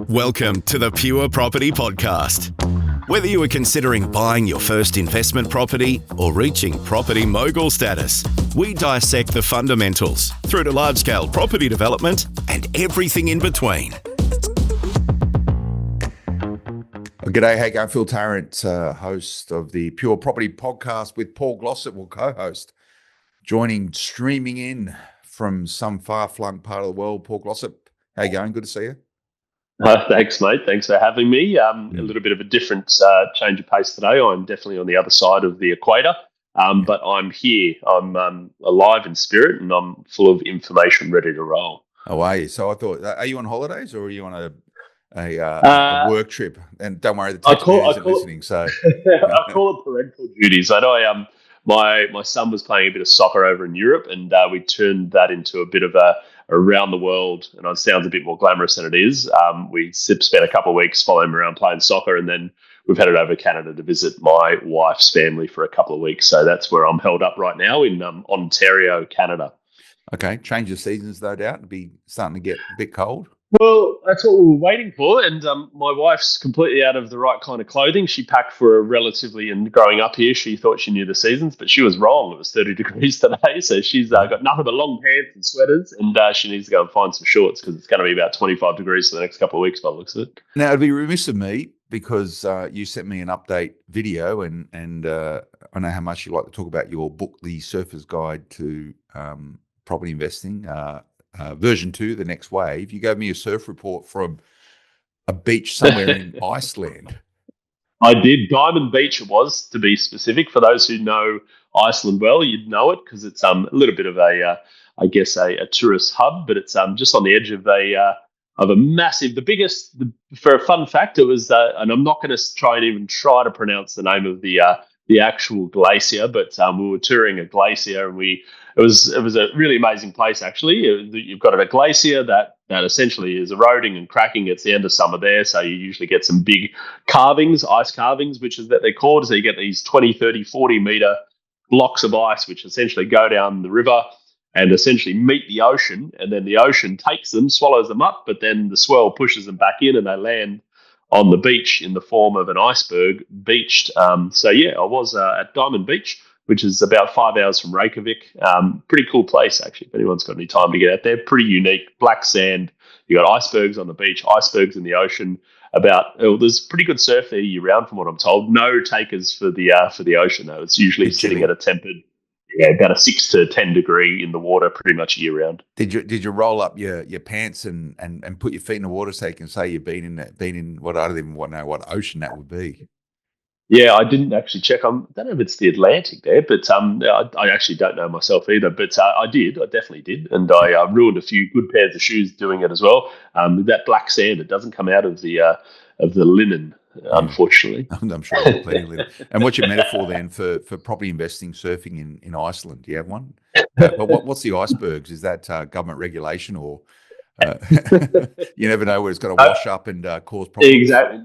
Welcome to the Pure Property Podcast. Whether you are considering buying your first investment property or reaching property mogul status, we dissect the fundamentals through to large-scale property development and everything in between. G'day, how you going? Phil Tarrant, host of the Pure Property Podcast with Paul Glossop, will co-host, streaming in from some far-flung part of the world. Paul Glossop, how you going? Good to see you. Thanks, mate. Thanks for having me. A little bit of a different change of pace today. I'm definitely on the other side of the equator, but I'm here. I'm alive in spirit, and I'm full of information ready to roll. Oh, are you? So I thought, are you on holidays or are you on a work trip? And don't worry, the text isn't listening. So I call it parental duties. I know. My son was playing a bit of soccer over in Europe, and we turned that into a bit of a around the world, and it sounds a bit more glamorous than it is. We spent a couple of weeks following him around playing soccer, and then we've headed over to Canada to visit my wife's family for a couple of weeks. So that's where I'm held up right now in Ontario, Canada. Okay, change of seasons, no doubt. It'll be starting to get a bit cold. Well, that's what we were waiting for, and my wife's completely out of the right kind of clothing. She packed for and growing up here, she thought she knew the seasons, but she was wrong. It was 30 degrees today, so she's got nothing but long pants and sweaters, and she needs to go and find some shorts because it's going to be about 25 degrees for the next couple of weeks by the looks of it. Now, it'd be remiss of me because you sent me an update video, and I know how much you like to talk about your book, The Surfer's Guide to Property Investing. Version 2, the next wave. You gave me a surf report from a beach somewhere in Iceland. I did. Diamond Beach it was, to be specific. For those who know Iceland well, you'd know it because it's a little bit of a tourist hub, but it's just on the edge of a massive, for a fun fact, it was, and I'm not going to try to pronounce the name of the actual glacier, but we were touring a glacier, and it was a really amazing place, actually. You've got a glacier that essentially is eroding and cracking. It's the end of summer there, so you usually get some big ice carvings, which is that they're called. So you get these 20, 30, 40-metre blocks of ice, which essentially go down the river and essentially meet the ocean, and then the ocean takes them, swallows them up, but then the swell pushes them back in, and they land on the beach in the form of an iceberg beached. I was at Diamond Beach, which is about 5 hours from Reykjavik. Pretty cool place, actually, if anyone's got any time to get out there. Pretty unique, black sand. You got icebergs on the beach, icebergs in the ocean. There's pretty good surf there year round, from what I'm told. No takers for the ocean, though. It's usually sitting at a tempered, about a 6 to 10 degree in the water pretty much year round. Did you roll up your pants and put your feet in the water so you can say you've been in what I don't even know what ocean that would be? Yeah, I didn't actually check. I don't know if it's the Atlantic there, but I actually don't know myself either. But I did. I definitely did, and I ruined a few good pairs of shoes doing it as well. That black sand, it doesn't come out of the linen, unfortunately. I'm sure there's plenty of linen. And what's your metaphor then for property investing, surfing in Iceland? Do you have one? But what's the icebergs? Is that government regulation, or you never know where it's going to wash up and cause problems? Exactly.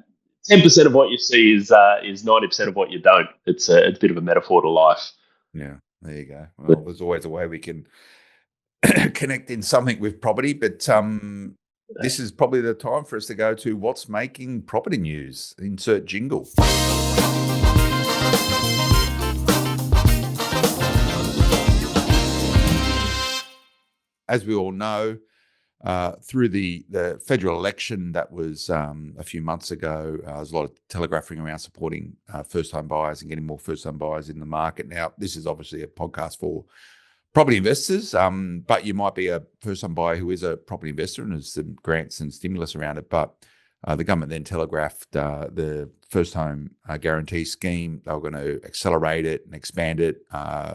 10% of what you see is 90% of what you don't. It's a bit of a metaphor to life. Yeah, there you go. Well, there's always a way we can connect in something with property, but this is probably the time for us to go to what's making property news. Insert jingle. As we all know, through the federal election that was a few months ago, there's a lot of telegraphing around supporting first-time buyers and getting more first-time buyers in the market. Now, this is obviously a podcast for property investors, but you might be a first-time buyer who is a property investor, and there's some grants and stimulus around it. But the government then telegraphed the first home guarantee scheme. They were going to accelerate it and expand it.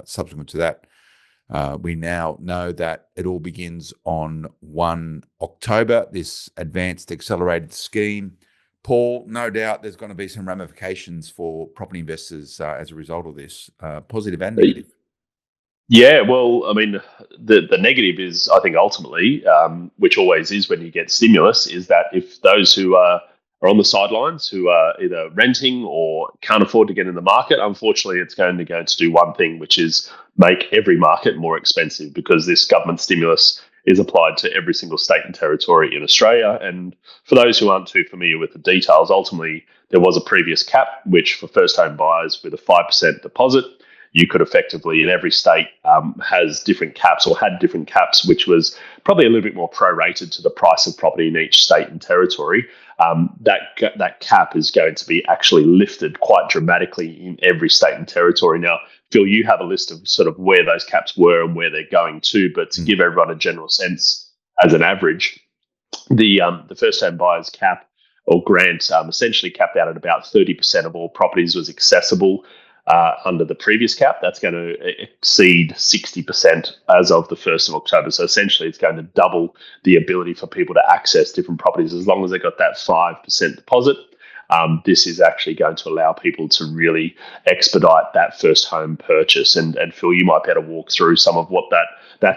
Subsequent to that, we now know that it all begins on 1 October, this advanced accelerated scheme. Paul, no doubt there's going to be some ramifications for property investors as a result of this, positive and negative. Yeah, well, I mean, the negative is, I think, ultimately, which always is when you get stimulus, is that if those who are on the sidelines, who are either renting or can't afford to get in the market, unfortunately, it's going to do one thing, which is make every market more expensive, because this government stimulus is applied to every single state and territory in Australia. And for those who aren't too familiar with the details, ultimately there was a previous cap, which for first home buyers with a 5% deposit, you could effectively, in every state has different caps or had different caps, which was probably a little bit more prorated to the price of property in each state and territory. That cap is going to be actually lifted quite dramatically in every state and territory. Now, Phil, you have a list of sort of where those caps were and where they're going to, but to give everyone a general sense, as an average, the first home buyers cap or grant essentially capped out at about 30% of all properties was accessible under the previous cap. That's going to exceed 60% as of the 1st of October. So essentially it's going to double the ability for people to access different properties as long as they got that 5% deposit. This is actually going to allow people to really expedite that first home purchase. And Phil, you might be able to walk through some of what that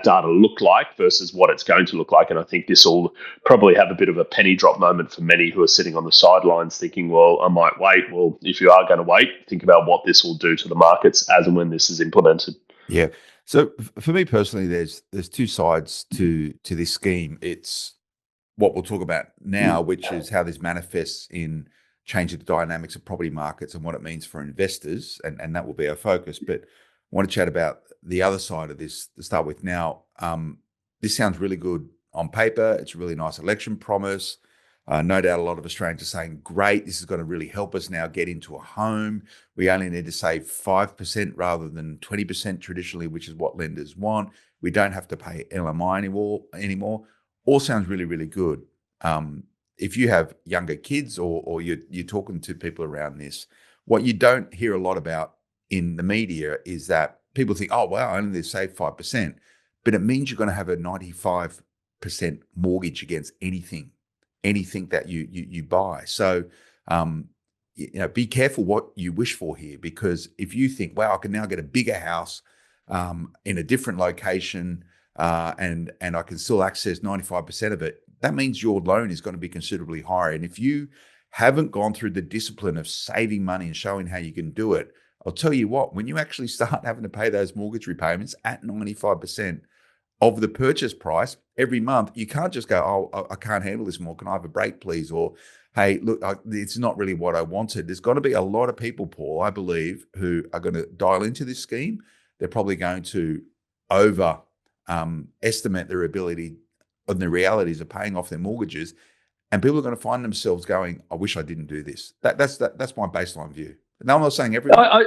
data looked like versus what it's going to look like. And I think this will probably have a bit of a penny drop moment for many who are sitting on the sidelines thinking, well, I might wait. Well, if you are going to wait, think about what this will do to the markets as and when this is implemented. Yeah. So for me personally, there's two sides to this scheme. It's what we'll talk about now, which is how this manifests in changing the dynamics of property markets and what it means for investors, and that will be our focus. But I want to chat about the other side of this to start with now. This sounds really good on paper. It's a really nice election promise. No doubt a lot of Australians are saying, great, this is going to really help us now get into a home. We only need to save 5% rather than 20% traditionally, which is what lenders want. We don't have to pay LMI anymore. All sounds really, really good. If you have younger kids or you're talking to people around this, what you don't hear a lot about in the media is that people think, oh, wow, I only need to save 5%. But it means you're going to have a 95% mortgage against anything that you buy. So, be careful what you wish for here, because if you think, wow, I can now get a bigger house in a different location and I can still access 95% of it, that means your loan is going to be considerably higher. And if you haven't gone through the discipline of saving money and showing how you can do it, I'll tell you what, when you actually start having to pay those mortgage repayments at 95% of the purchase price every month, you can't just go, oh, I can't handle this more. Can I have a break, please? Or, hey, look, it's not really what I wanted. There's got to be a lot of people, Paul, I believe, who are going to dial into this scheme. They're probably going to estimate their ability and the realities of paying off their mortgages, and people are going to find themselves going, I wish I didn't do this. That's my baseline view. Now, I'm not saying everyone.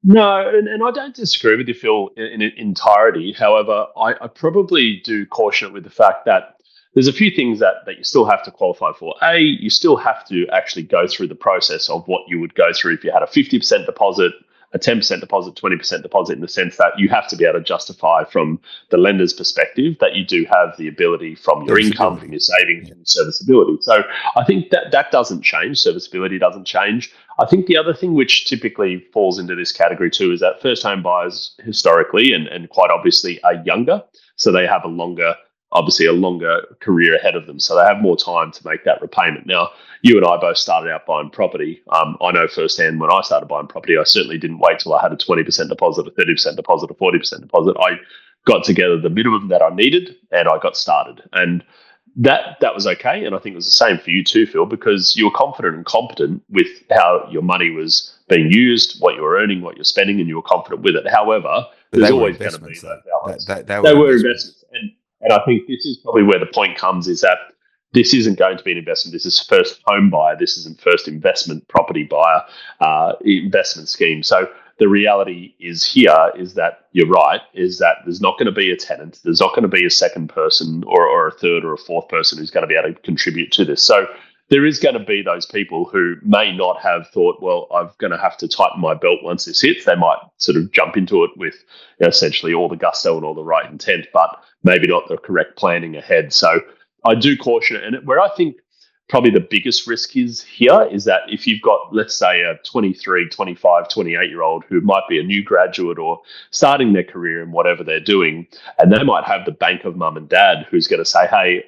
No, and I don't disagree with you, Phil, in entirety. However, I probably do caution it with the fact that there's a few things that you still have to qualify for. A, you still have to actually go through the process of what you would go through if you had a 50% deposit, a 10% deposit, 20% deposit, in the sense that you have to be able to justify from the lender's perspective that you do have the ability from your income, from your savings, and your serviceability. So I think that doesn't change. Serviceability doesn't change. I think the other thing which typically falls into this category too is that first home buyers historically and quite obviously are younger. So they have a longer career ahead of them. So they have more time to make that repayment. Now, you and I both started out buying property. I know firsthand when I started buying property, I certainly didn't wait till I had a 20% deposit, a 30% deposit, a 40% deposit. I got together the minimum that I needed and I got started. And that was okay. And I think it was the same for you too, Phil, because you were confident and competent with how your money was being used, what you were earning, what you're spending, and you were confident with it. However, there's always going to be those elements. They were investments. And I think this is probably where the point comes, is that this isn't going to be an investment. This is first home buyer. This isn't first investment property buyer investment scheme. So the reality is that you're right, is that there's not going to be a tenant. There's not going to be a second person or a third or a fourth person who's going to be able to contribute to this. So there is going to be those people who may not have thought, well, I'm going to have to tighten my belt once this hits. They might sort of jump into it with essentially all the gusto and all the right intent, but maybe not the correct planning ahead. So I do caution it. And where I think probably the biggest risk is here is that if you've got, let's say, a 23, 25, 28-year-old who might be a new graduate or starting their career in whatever they're doing, and they might have the bank of mum and dad who's going to say, hey,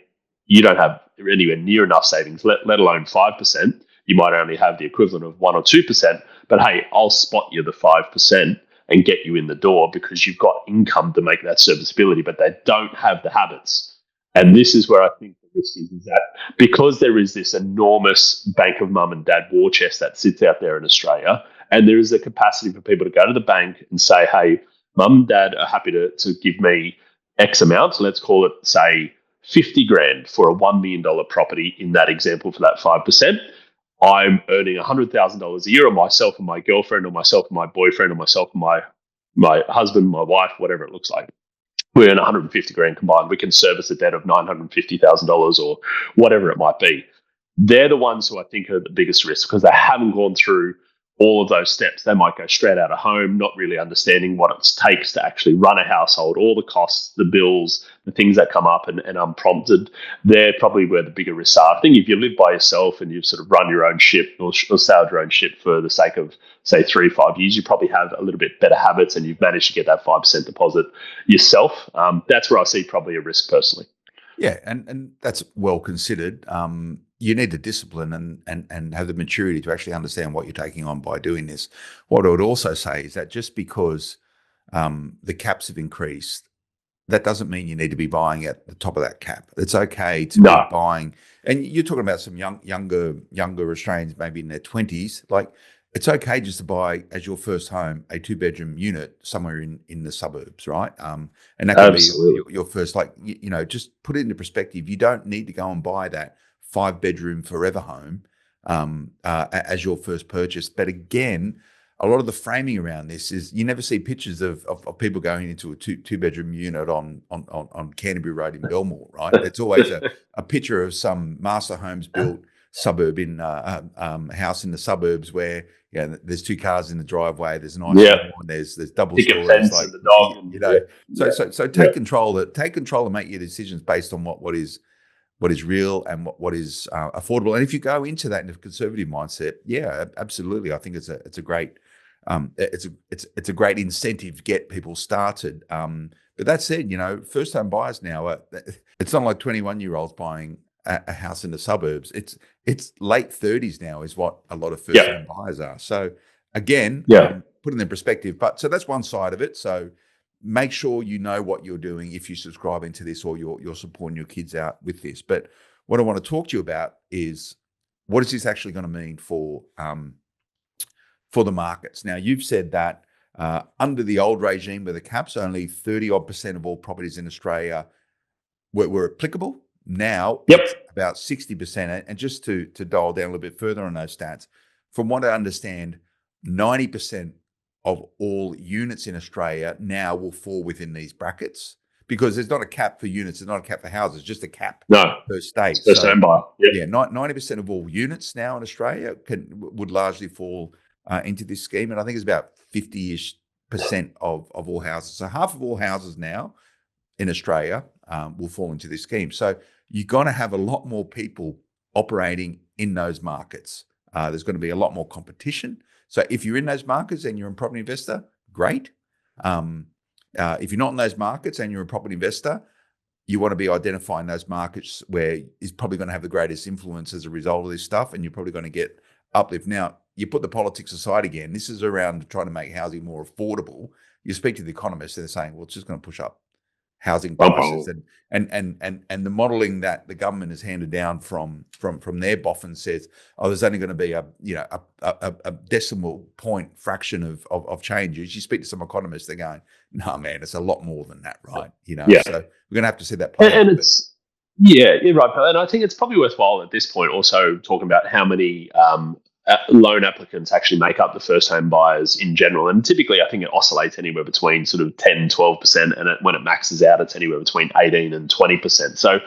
you don't have anywhere near enough savings, let alone 5%. You might only have the equivalent of 1 or 2%, but hey, I'll spot you the 5%. and get you in the door because you've got income to make that serviceability, but they don't have the habits. And this is where I think the risk is that because there is this enormous bank of mum and dad war chest that sits out there in Australia, and there is a capacity for people to go to the bank and say, hey, mum and dad are happy to give me X amount. So let's call it, say, 50 grand for a $1 million property in that example for that 5%. I'm earning $100,000 a year on myself and my girlfriend, or myself and my boyfriend, or myself and my husband, my wife, whatever it looks like. We earn 150 grand combined. We can service a debt of $950,000 or whatever it might be. They're the ones who I think are the biggest risk because they haven't gone through all of those steps. They might go straight out of home, not really understanding what it takes to actually run a household, all the costs, the bills, the things that come up and unprompted. They're probably where the bigger risks are. I think if you live by yourself and you've sort of run your own ship or sailed your own ship for the sake of, say, 3 to 5 years, you probably have a little bit better habits and you've managed to get that 5% deposit yourself. That's where I see probably a risk personally. Yeah, and that's well considered. You need the discipline and have the maturity to actually understand what you're taking on by doing this. What I would also say is that just because the caps have increased, that doesn't mean you need to be buying at the top of that cap. It's okay to be buying, and you're talking about some younger Australians, maybe in their 20s. Like, it's okay just to buy as your first home a 2-bedroom unit somewhere in the suburbs, right? And that can be your first, like, just put it into perspective. You don't need to go and buy that 5-bedroom forever home as your first purchase. But again, a lot of the framing around this is you never see pictures of people going into a two-bedroom unit on Canterbury Road in Belmore, right? It's always a picture of some master homes built suburb in house in the suburbs where there's 2 cars in the driveway, there's an ice cream, there's double stories, like, and the dog, and, so take control and make your decisions based on what is real and what is affordable. And if you go into that in a conservative mindset, absolutely, I think it's a great it's a great incentive to get people started. But that said, first home buyers now, it's not like 21-year-olds buying a house in the suburbs. It's late 30s now is what a lot of first home buyers are. So again, put it in perspective. But so that's one side of it. So make sure you know what you're doing if you're subscribing to this or you're supporting your kids out with this. But what I want to talk to you about is, what is this actually going to mean for the markets? Now, you've said that under the old regime with the caps, only 30% of all properties in Australia were applicable. Now it's about 60%. And just to dial down a little bit further on those stats, from what I understand, 90% of all units in Australia now will fall within these brackets, because there's not a cap for units, there's not a cap for houses, just a cap per state. First home buyer. 90% of all units now in Australia would largely fall into this scheme, and I think it's about 50-ish% of all houses. So half of all houses now in Australia will fall into this scheme. So you're going to have a lot more people operating in those markets. There's going to be a lot more competition. So if you're in those markets and you're a property investor, great. If you're not in those markets and you're a property investor, you want to be identifying those markets where is probably going to have the greatest influence as a result of this stuff, and you're probably going to get uplift. Now, you put the politics aside again. This is around trying to make housing more affordable. You speak to the economists, and they're saying, well, it's just going to push up housing prices, and the modelling that the government has handed down from their boffin says, there's only going to be a decimal point fraction of changes. You speak to some economists, they're going, no, man, it's a lot more than that, right? So we're going to have to see that play out. It's you're right, and I think it's probably worthwhile at this point also talking about how many loan applicants actually make up the first home buyers in general. And typically, I think it oscillates anywhere between sort of 10, 12%. And when it maxes out, it's anywhere between 18 and 20%. So,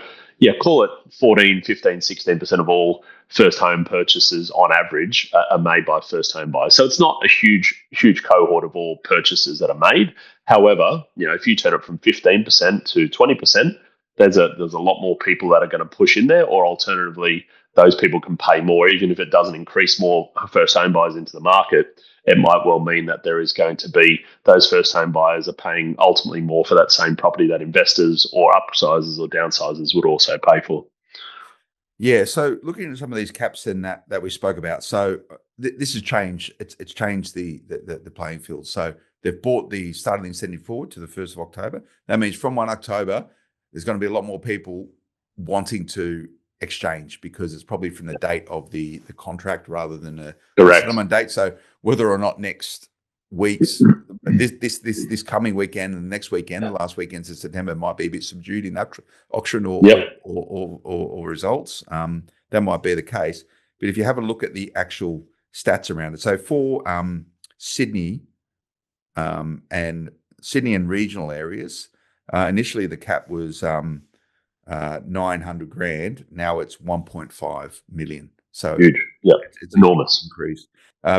call it 14, 15, 16% of all first home purchases on average are made by first home buyers. So it's not a huge cohort of all purchases that are made. However, if you turn it from 15% to 20%, there's a lot more people that are going to push in there, or alternatively, those people can pay more. Even if it doesn't increase more first home buyers into the market, it might well mean that there is going to be those first home buyers are paying ultimately more for that same property that investors or upsizers or downsizers would also pay for. Yeah, so looking at some of these caps and that we spoke about, so this has changed. It's changed the playing field. So they've started the incentive forward to the 1st of October. That means from 1 October, there's going to be a lot more people wanting to exchange because it's probably from the date of the contract rather than the settlement date. So whether or not next week's this coming weekend and the next weekend, the last weekends of September might be a bit subdued in auction or results. That might be the case. But if you have a look at the actual stats around it, so for Sydney and regional areas, initially the cap was 900 grand. Now it's 1.5 million. So huge. Yeah, it's enormous increase.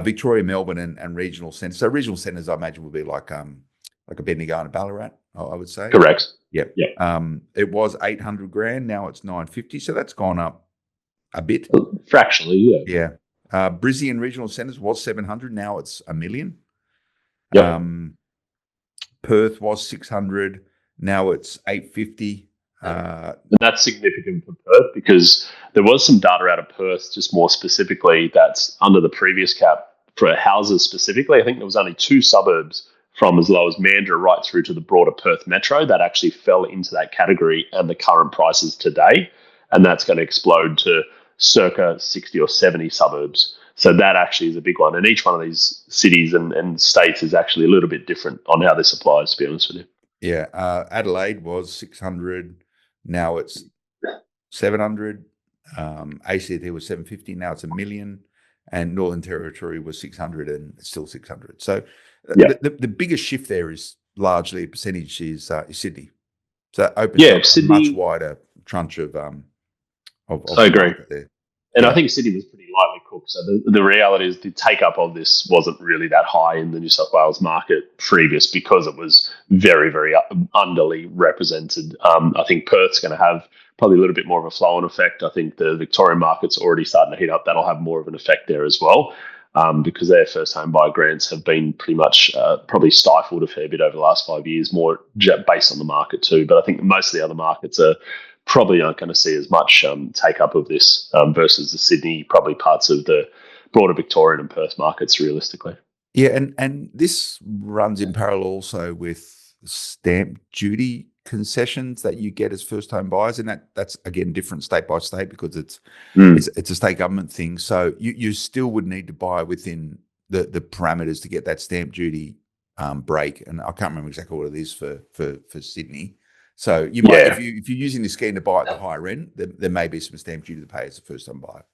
Victoria, Melbourne, and regional centres. So regional centres, I imagine, would be like a Bendigo and a Ballarat, I would say. Correct. Yep. It was 800 grand. Now it's 950. So that's gone up a bit. Fractionally, yeah. Brisbane regional centres was 700. Now it's $1 million. Yep. Perth was 600. Now it's 850. And that's significant for Perth because there was some data out of Perth, just more specifically, that's under the previous cap for houses specifically. I think there was only 2 suburbs from as low as Mandurah right through to the broader Perth metro that actually fell into that category and the current prices today. And that's going to explode to circa 60 or 70 suburbs. So that actually is a big one. And each one of these cities and states is actually a little bit different on how this applies, to be honest with you. Yeah. Adelaide was 600. Now it's 700. ACT was 750. Now it's $1 million. And Northern Territory was 600 and it's still 600. So the biggest shift there is largely a percentage is Sydney. So it opens up Sydney, a much wider tranche of I agree. There. And I think Sydney was pretty lightly cooked. So the reality is the take-up of this wasn't really that high in the New South Wales market previous because it was very, very underly represented. I think Perth's going to have probably a little bit more of a flow-on effect. I think the Victorian market's already starting to heat up. That'll have more of an effect there as well because their first home buyer grants have been pretty much probably stifled a fair bit over the last 5 years, more based on the market too. But I think most of the other markets probably aren't going to see as much take-up of this versus the Sydney, probably parts of the broader Victorian and Perth markets realistically. Yeah, and this runs in parallel also with stamp duty concessions that you get as first-home buyers, and that's, again, different state by state because it's a state government thing. So you still would need to buy within the parameters to get that stamp duty break, and I can't remember exactly what it is for Sydney. So you might, if you're using this scheme to buy at the higher end, there may be some stamp duty to pay as a first-time buyer.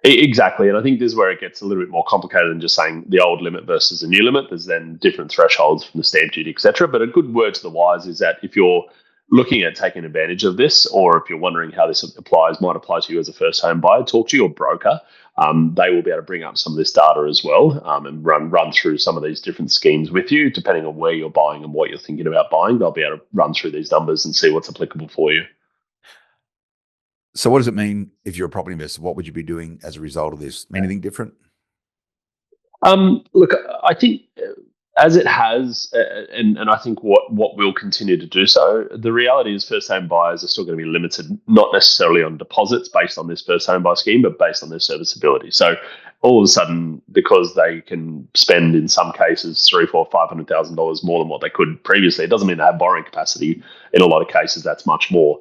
Exactly, and I think this is where it gets a little bit more complicated than just saying the old limit versus the new limit. There's then different thresholds from the stamp duty, etc. But a good word to the wise is that if you're looking at taking advantage of this, or if you're wondering how this might apply to you as a first-home buyer, talk to your broker. They will be able to bring up some of this data as well and run through some of these different schemes with you, depending on where you're buying and what you're thinking about buying. They'll be able to run through these numbers and see what's applicable for you. So what does it mean if you're a property investor? What would you be doing as a result of this? Anything different? Look, I think as it has, and I think what will continue to do so, the reality is first-home buyers are still going to be limited, not necessarily on deposits based on this first-home buyer scheme, but based on their serviceability. So all of a sudden, because they can spend in some cases $300,000, $400,000, $500,000 more than what they could previously, it doesn't mean they have borrowing capacity. In a lot of cases, that's much more.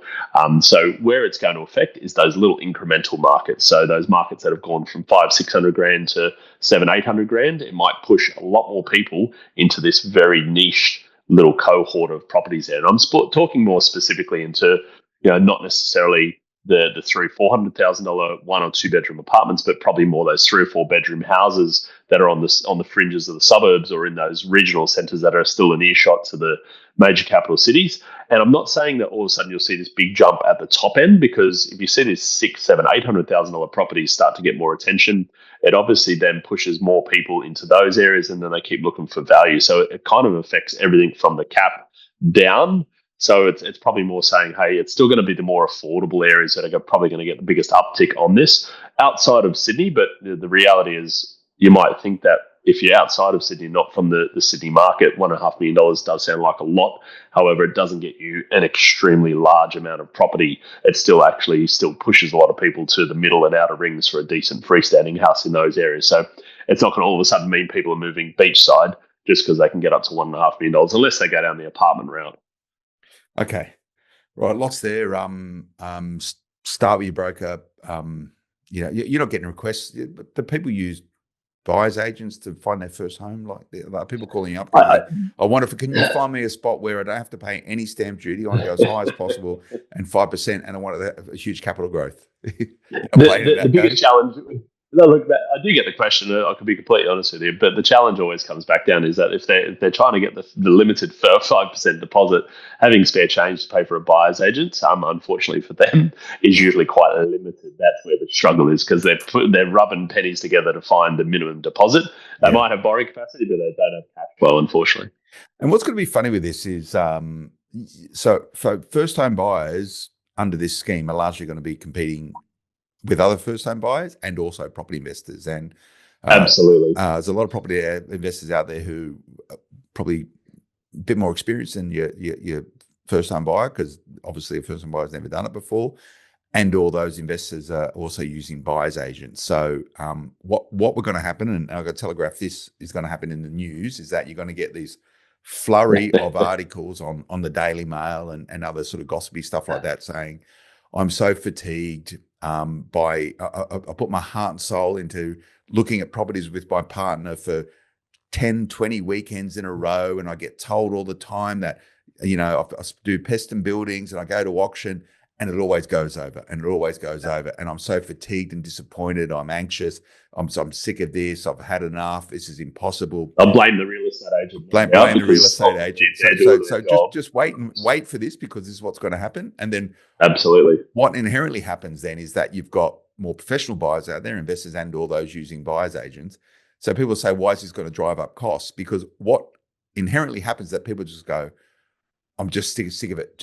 So where it's going to affect is those little incremental markets. So those markets that have gone from $500,000, $600,000 to $700,000, $800,000, it might push a lot more people into this very niche little cohort of properties there. And I'm talking more specifically into, not necessarily the $300,000, $400,000 1 or 2 bedroom apartments, but probably more those 3 or 4 bedroom houses that are on the fringes of the suburbs or in those regional centres that are still an earshot to the major capital cities. And I'm not saying that all of a sudden you'll see this big jump at the top end, because if you see these $600,000, $700,000, $800,000 properties start to get more attention, it obviously then pushes more people into those areas, and then they keep looking for value. So it kind of affects everything from the cap down. So it's probably more saying, hey, it's still going to be the more affordable areas that are probably going to get the biggest uptick on this outside of Sydney. But the reality is, you might think that if you're outside of Sydney, not from the Sydney market, $1.5 million does sound like a lot. However, it doesn't get you an extremely large amount of property. It still pushes a lot of people to the middle and outer rings for a decent freestanding house in those areas. So it's not going to all of a sudden mean people are moving beachside just because they can get up to $1.5 million, unless they go down the apartment route. Okay. Right. Lots there. Start with your broker. You're not getting requests, but the people use buyers agents to find their first home. Like people calling you up going, can you find me a spot where I don't have to pay any stamp duty? I want to go as high as possible and 5%, and I want a huge capital growth. The biggest challenge. No, look, I do get the question. I can be completely honest with you, but the challenge always comes back down is that if they're trying to get the limited 5% deposit, having spare change to pay for a buyer's agent, unfortunately for them, is usually quite limited. That's where the struggle is, because they're rubbing pennies together to find the minimum deposit. They might have borrowing capacity, but they don't have cash flow, unfortunately. And what's going to be funny with this is, so for first-time buyers under this scheme are largely going to be competing with other first-time buyers and also property investors. And absolutely, there's a lot of property investors out there who are probably a bit more experienced than your first-time buyer, because obviously a first-time buyer has never done it before. And all those investors are also using buyer's agents. So what we're going to happen, and I'm going to telegraph this is going to happen in the news, is that you're going to get these flurry of articles on the Daily Mail and other sort of gossipy stuff like that saying, I'm so fatigued I put my heart and soul into looking at properties with my partner for 10, 20 weekends in a row, and I get told all the time that, I do pest and buildings and I go to auction, and it always goes over, and it always goes over. And I'm so fatigued and disappointed. I'm anxious. I'm sick of this. I've had enough. This is impossible. I'll blame the real estate agent. Blame the real estate agent. So just wait for this, because this is what's going to happen. And then absolutely, what inherently happens then is that you've got more professional buyers out there, investors and all those using buyers agents. So people say, why is this going to drive up costs? Because what inherently happens is that people just go, I'm just sick of it.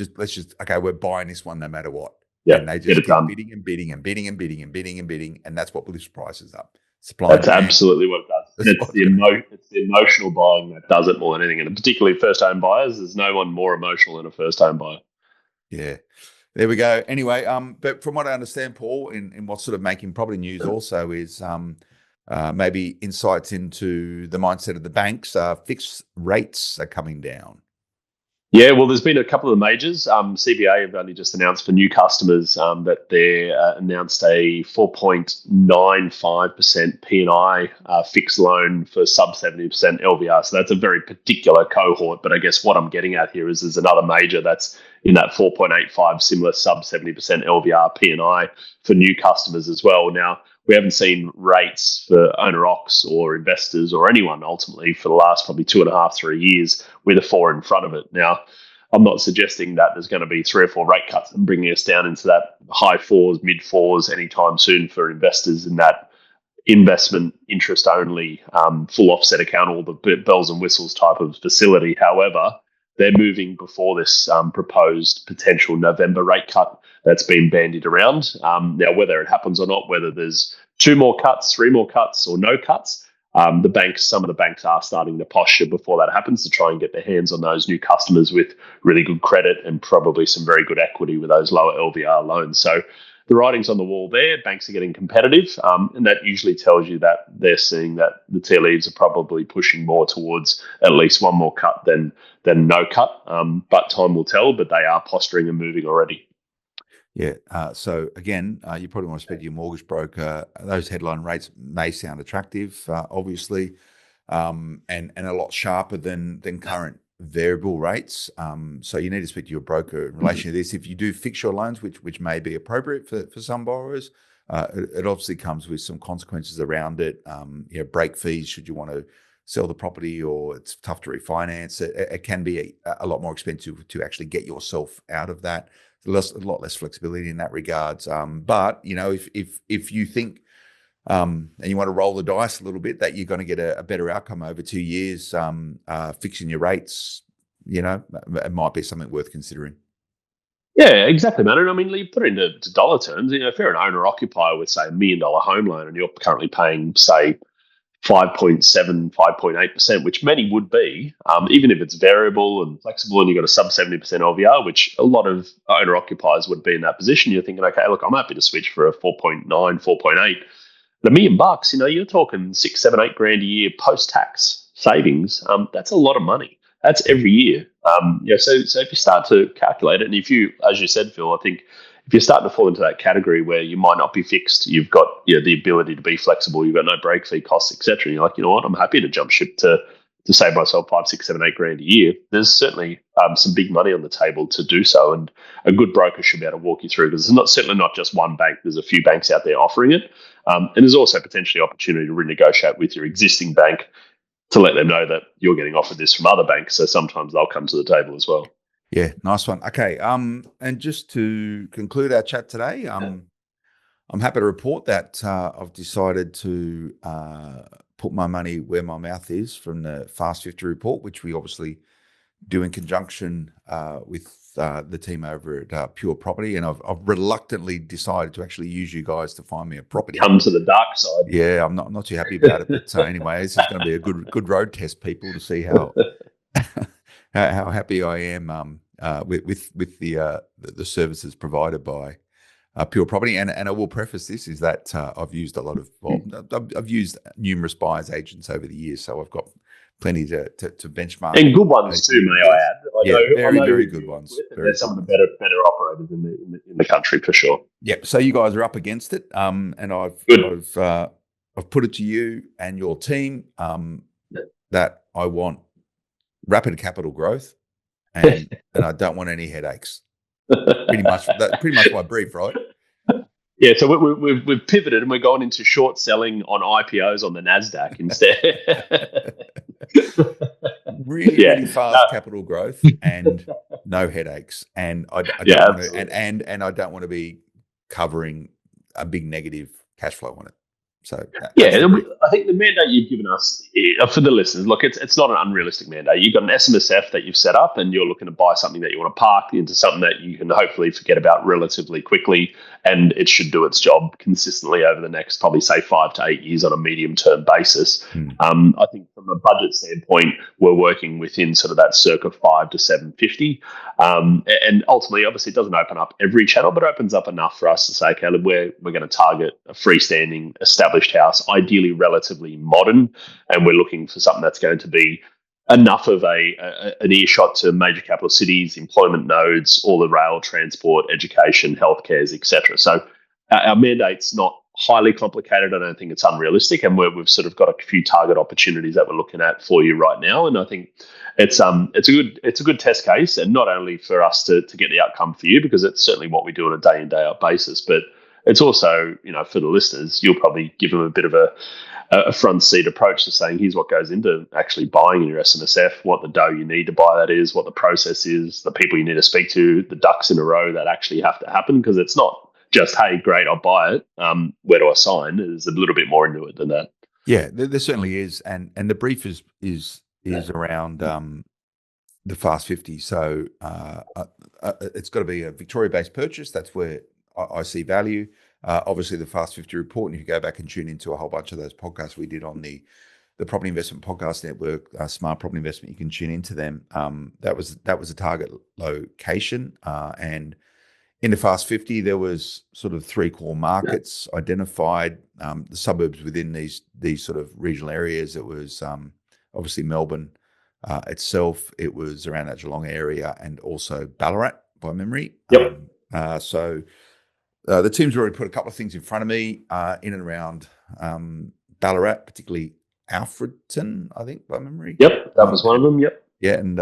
We're buying this one no matter what. Yeah, and they just keep bidding and bidding and bidding and bidding and bidding and bidding, and that's what lifts prices up. That's absolutely what it does. It's the emotional buying that does it more than anything, and particularly first-home buyers. There's no one more emotional than a first-home buyer. Yeah, there we go. Anyway, but from what I understand, Paul, in what's sort of making property news also is maybe insights into the mindset of the banks. Fixed rates are coming down. Yeah, well, there's been a couple of majors. CBA have only just announced for new customers that they announced a 4.95% P&I fixed loan for sub 70% LVR. So that's a very particular cohort. But I guess what I'm getting at here is there's another major that's in that 4.85 similar sub 70% LVR P&I for new customers as well. Now, we haven't seen rates for owner-occs or investors or anyone ultimately for the last probably 2.5, 3 years with a 4 in front of it. Now, I'm not suggesting that there's going to be 3 or 4 rate cuts and bringing us down into that high 4s, mid 4s anytime soon for investors in that investment interest only full offset account, all the bells and whistles type of facility. However, they're moving before this proposed potential November rate cut that's been bandied around. Now, whether it happens or not, whether there's 2 more cuts, 3 more cuts, or no cuts, some of the banks are starting to posture before that happens to try and get their hands on those new customers with really good credit and probably some very good equity with those lower LVR loans. So the writing's on the wall there. Banks are getting competitive, and that usually tells you that they're seeing that the tea leaves are probably pushing more towards at least 1 more cut than no cut. But time will tell, but they are posturing and moving already. Yeah. So again, you probably want to speak to your mortgage broker. Those headline rates may sound attractive, obviously, and a lot sharper than current variable rates. So you need to speak to your broker in relation to this. If you do fix your loans, which may be appropriate for some borrowers, it obviously comes with some consequences around it. Break fees should you want to sell the property, or it's tough to refinance. It can be a lot more expensive to actually get yourself out of that. A lot less flexibility in that regards. But if you think and you want to roll the dice a little bit that you're going to get a better outcome over 2 years, fixing your rates, it might be something worth considering. Yeah, exactly, man. And I mean, you put it into dollar terms. If you're an owner occupier with, say, $1 million home loan, and you're currently paying, say, 5.7, 5.8%, which many would be, even if it's variable and flexible and you've got a sub 70% LVR, which a lot of owner occupiers would be in that position. You're thinking, okay, look, I'm happy to switch for a 4.9, 4.8. $1 million, you're talking 6, 7, 8 grand a year post-tax. savings, that's a lot of money. That's every year. So if you start to calculate it, and if you, as you said, Phil, I think if you're starting to fall into that category where you might not be fixed, you've got the ability to be flexible, you've got no break fee costs, etc. You're like, you know what, I'm happy to jump ship to save myself 5, 6, 7, 8 grand a year. There's certainly some big money on the table to do so, and a good broker should be able to walk you through, because it's certainly not just one bank. There's a few banks out there offering it, and there's also potentially opportunity to renegotiate with your existing bank to let them know that you're getting offered this from other banks. So sometimes they'll come to the table as well. Yeah, nice one. Okay, and just to conclude our chat today, I'm happy to report that I've decided to put my money where my mouth is from the Fast 50 report, which we obviously do in conjunction with the team over at Pure Property, and I've reluctantly decided to actually use you guys to find me a property. Come to the dark side. Yeah, I'm not too happy about it, but anyway, this is going to be a good road test, people, to see how how happy I am with the services provided by Pure Property. And I will preface this is that I've used a lot of I've used numerous buyers agents over the years, so I've got plenty to benchmark, and good ones too, may I add. Very good ones. They're some of the better operators in the country for sure. Yep. So you guys are up against it, and I've put it to you and your team that I want rapid capital growth, and I don't want any headaches. Pretty much my brief, right? Yeah, so we've pivoted and we're going into short selling on IPOs on the NASDAQ instead. really fast capital growth and no headaches. And I don't want to, and I don't want to be covering a big negative cash flow on it. So I think the mandate you've given us for the listeners, look, it's not an unrealistic mandate. You've got an SMSF that you've set up, and you're looking to buy something that you want to park into something that you can hopefully forget about relatively quickly, and it should do its job consistently over the next probably say 5 to 8 years on a medium-term basis. I think from a budget standpoint, we're working within sort of that circa 5 to 750, and ultimately, obviously, it doesn't open up every channel, but it opens up enough for us to say, okay, we're going to target a freestanding established house, ideally relatively modern, and we're looking for something that's going to be enough of an earshot to major capital cities, employment nodes, all the rail, transport, education, healthcare, etc. So our mandate's not highly complicated. I don't think it's unrealistic, and we've sort of got a few target opportunities that we're looking at for you right now. And I think it's a good test case, and not only for us to get the outcome for you, because it's certainly what we do on a day in day out basis, but it's also, for the listeners, you'll probably give them a bit of a front seat approach to saying, here's what goes into actually buying in your SMSF, what the dough you need to buy that is, what the process is, the people you need to speak to, the ducks in a row that actually have to happen, because it's not just, hey, great, I'll buy it. Where do I sign? There's a little bit more into it than that. Yeah, there certainly is, and the brief is around the Fast 50. So it's got to be a Victoria-based purchase. That's where I see value. Obviously, the Fast 50 report, and if you go back and tune into a whole bunch of those podcasts we did on the Property Investment Podcast Network, Smart Property Investment, you can tune into them. That was a target location, and in the Fast 50, there was sort of 3 core markets identified. The suburbs within these sort of regional areas. It was obviously Melbourne itself. It was around that Geelong area, and also Ballarat by memory. Yep. So the team's already put a couple of things in front of me in and around Ballarat, particularly Alfredton, I think, by memory. Yep, that was one of them. Yep. Yeah, and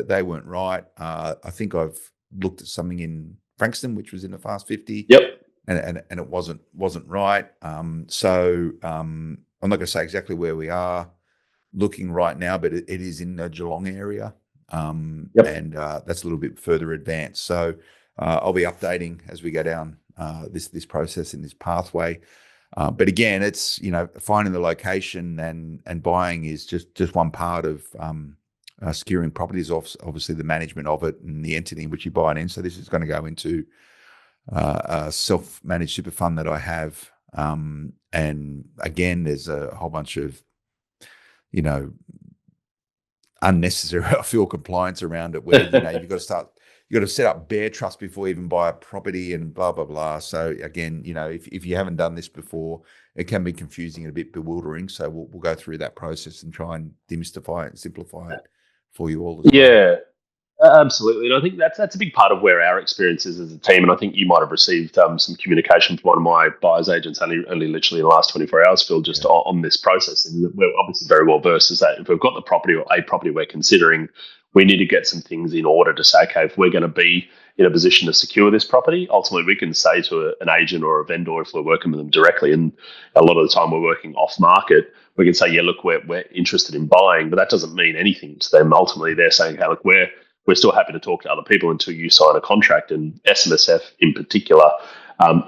they weren't right. I think I've looked at something in Frankston, which was in the Fast 50. Yep. And it wasn't right. So I'm not going to say exactly where we are looking right now, but it is in the Geelong area, and that's a little bit further advanced. So I'll be updating as we go down this process in this pathway. But again, it's finding the location and buying is just one part of securing properties. Obviously, the management of it and the entity in which you buy it in. So this is going to go into a self-managed super fund that I have. And again, there's a whole bunch of unnecessary, I feel, compliance around it, where you've got to you got to set up bare trust before you even buy a property and blah, blah, blah. So again, if you haven't done this before, it can be confusing and a bit bewildering. So we'll go through that process and try and demystify it and simplify it for you all as well. Yeah, absolutely. And I think that's a big part of where our experience is as a team. And I think you might have received some communication from one of my buyer's agents only literally in the last 24 hours, Phil, just on this process. And we're obviously very well versed as that if we've got the property or a property we're considering, we need to get some things in order to say, okay, if we're going to be in a position to secure this property, ultimately we can say to an agent or a vendor if we're working with them directly, and a lot of the time we're working off market, we can say, yeah, look, we're interested in buying, but that doesn't mean anything to them. Ultimately, they're saying, hey, look, we're still happy to talk to other people until you sign a contract. And SMSF in particular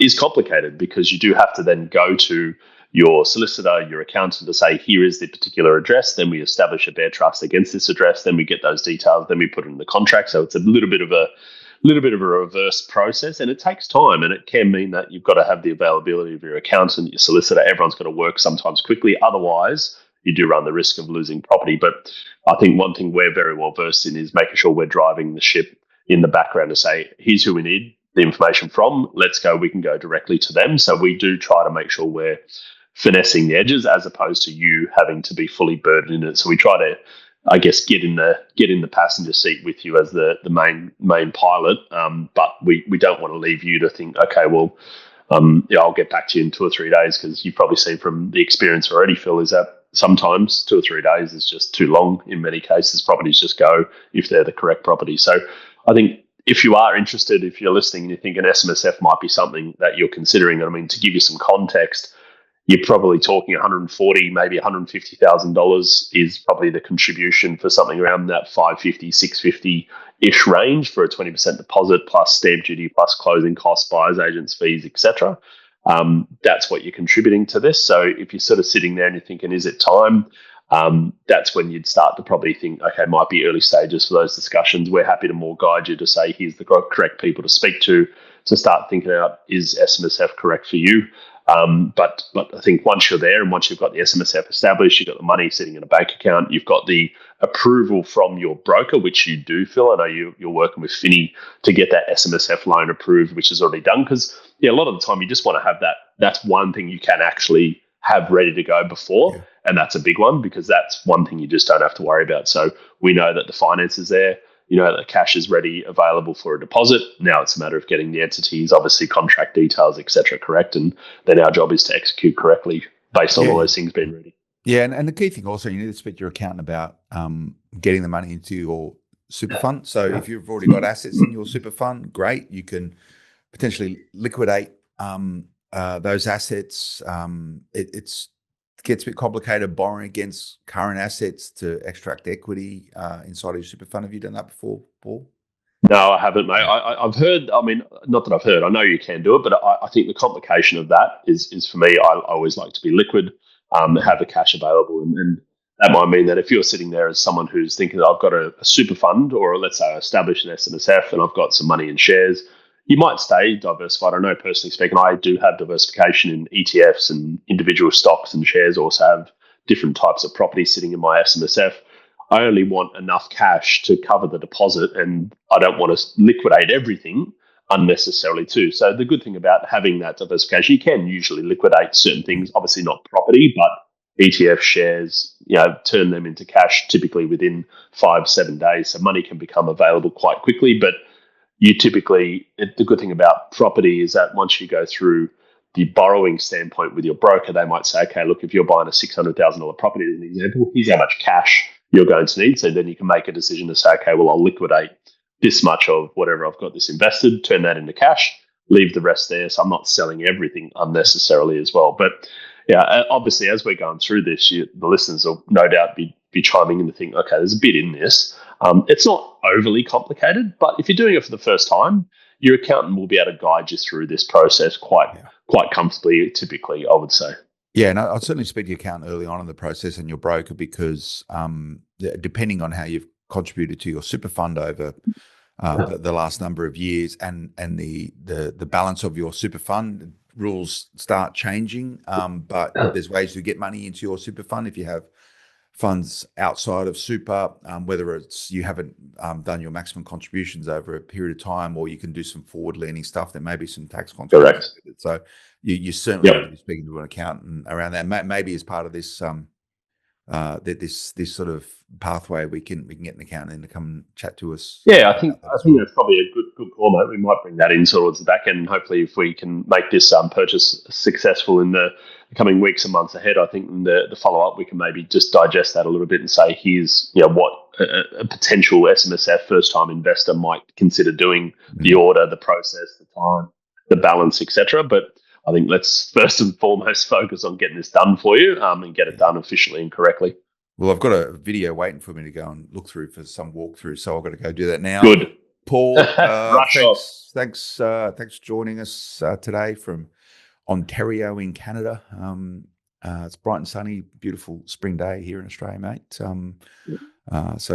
is complicated because you do have to then go to your solicitor, your accountant to say, here is the particular address. Then we establish a bare trust against this address. Then we get those details. Then we put it in the contract. So it's a little bit of a reverse process, and it takes time, and it can mean that you've got to have the availability of your accountant, your solicitor. Everyone's got to work sometimes quickly. Otherwise, you do run the risk of losing property. But I think one thing we're very well versed in is making sure we're driving the ship in the background to say, here's who we need the information from. Let's go. We can go directly to them. So we do try to make sure we're finessing the edges as opposed to you having to be fully burdened in it. So we try to, I guess, get in the passenger seat with you as the main pilot. But we don't want to leave you to think, okay, well, I'll get back to you in 2 or 3 days, because you've probably seen from the experience already, Phil, is that sometimes 2 or 3 days is just too long. In many cases, properties just go if they're the correct property. So I think if you are interested, if you're listening and you think an SMSF might be something that you're considering, I mean, to give you some context, you're probably talking 140, maybe $150,000 is probably the contribution for something around that 550, 650-ish range for a 20% deposit plus stamp duty plus closing costs, buyers agents fees, etc. That's what you're contributing to this. So if you're sort of sitting there and you're thinking, is it time? That's when you'd start to probably think, okay, it might be early stages for those discussions. We're happy to more guide you to say, here's the correct people to speak to start thinking out, is SMSF correct for you? But I think once you're there and once you've got the SMSF established, you've got the money sitting in a bank account, you've got the approval from your broker, which you do, Phil. I know you're working with Finney to get that SMSF loan approved, which is already done. Because a lot of the time you just want to have that. That's one thing you can actually have ready to go before. Yeah. And that's a big one, because that's one thing you just don't have to worry about. So we know that the finance is there. You know that cash is ready, available for a deposit. Now it's a matter of getting the entities, obviously contract details, etc., correct, and then our job is to execute correctly based on all those things being ready. Yeah, and the key thing also, you need to speak to your accountant about getting the money into your super fund. So if you've already got assets in your super fund, great, you can potentially liquidate those assets. It gets a bit complicated borrowing against current assets to extract equity inside of your super fund. Have you done that before, Paul? No, I haven't, mate. I've heard, I mean, not that I've heard, I know you can do it, but I think the complication of that is for me, I always like to be liquid, have the cash available. And that might mean that if you're sitting there as someone who's thinking that I've got a super fund, or let's say I established an SMSF and I've got some money in shares, you might stay diversified. I know personally speaking, I do have diversification in ETFs and individual stocks and shares, also have different types of property sitting in my SMSF. I only want enough cash to cover the deposit, and I don't want to liquidate everything unnecessarily too. So the good thing about having that diversification, you can usually liquidate certain things, obviously not property, but ETF shares, turn them into cash typically within 5-7 days. So money can become available quite quickly, but the good thing about property is that once you go through the borrowing standpoint with your broker, they might say, okay, look, if you're buying a $600,000 property as an example, here's how much cash you're going to need. So then you can make a decision to say, okay, well, I'll liquidate this much of whatever I've got this invested, turn that into cash, leave the rest there. So I'm not selling everything unnecessarily as well. But yeah, obviously, as we're going through this, the listeners will no doubt be chiming in to think, okay, there's a bit in this. It's not overly complicated, but if you're doing it for the first time, your accountant will be able to guide you through this process quite comfortably, typically, I would say. Yeah, and I'd certainly speak to your accountant early on in the process and your broker, because depending on how you've contributed to your super fund over the last number of years and the balance of your super fund, rules start changing. But there's ways to get money into your super fund if you have funds outside of super, whether it's you haven't done your maximum contributions over a period of time, or you can do some forward-leaning stuff. There may be some tax consequences with it. So you certainly need to be speaking to an accountant around that. Maybe as part of this this sort of pathway, we can get an accountant in to come and chat to us. Yeah, I think that's probably a good call, mate. We might bring that in towards the back end, and hopefully, if we can make this purchase successful in the coming weeks and months ahead, I think in the follow up we can maybe just digest that a little bit and say, here's what a potential SMSF first time investor might consider doing: the order, the process, the time, the balance, etc. But I think let's first and foremost focus on getting this done for you and get it done efficiently and correctly. Well, I've got a video waiting for me to go and look through for some walkthrough, so I've got to go do that now. Good. Paul, thanks for joining us today from Ontario in Canada. It's bright and sunny, beautiful spring day here in Australia, mate. So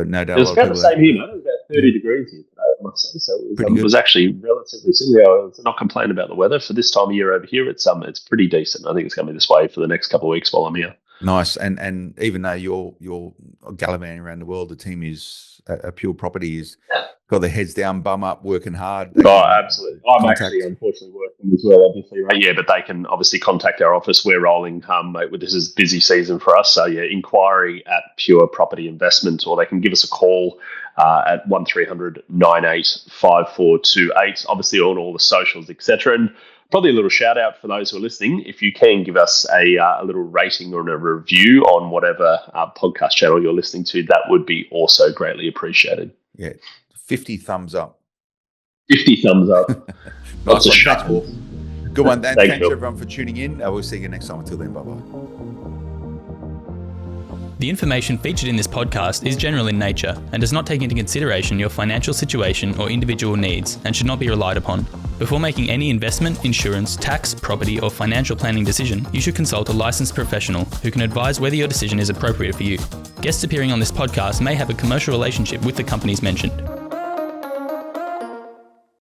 no doubt. It's about the same here, mate. It was about 30 degrees here today, I must say. So it was actually relatively similar. I was not complaining about the weather for this time of year over here. It's pretty decent. I think it's going to be this way for the next couple of weeks while I'm here. Nice. And even though you're gallivanting around the world, the team is a Pure Property is got their heads down, bum up, working hard. Absolutely. I'm actually unfortunately working as well, obviously, right? Yeah, but they can obviously contact our office. We're rolling, mate. This is busy season for us. So yeah, inquiry at Pure Property Investment, or they can give us a call at 1300 98 5428. Obviously on all the socials, etc. And probably a little shout out for those who are listening. If you can give us a little rating or a review on whatever podcast channel you're listening to, that would be also greatly appreciated. Yeah, 50 thumbs up. 50 thumbs up. Nice one. Thanks, Paul. Good one. And thanks everyone for tuning in. We'll see you next time. Until then, bye-bye. The information featured in this podcast is general in nature and does not take into consideration your financial situation or individual needs and should not be relied upon. Before making any investment, insurance, tax, property, or financial planning decision, you should consult a licensed professional who can advise whether your decision is appropriate for you. Guests appearing on this podcast may have a commercial relationship with the companies mentioned.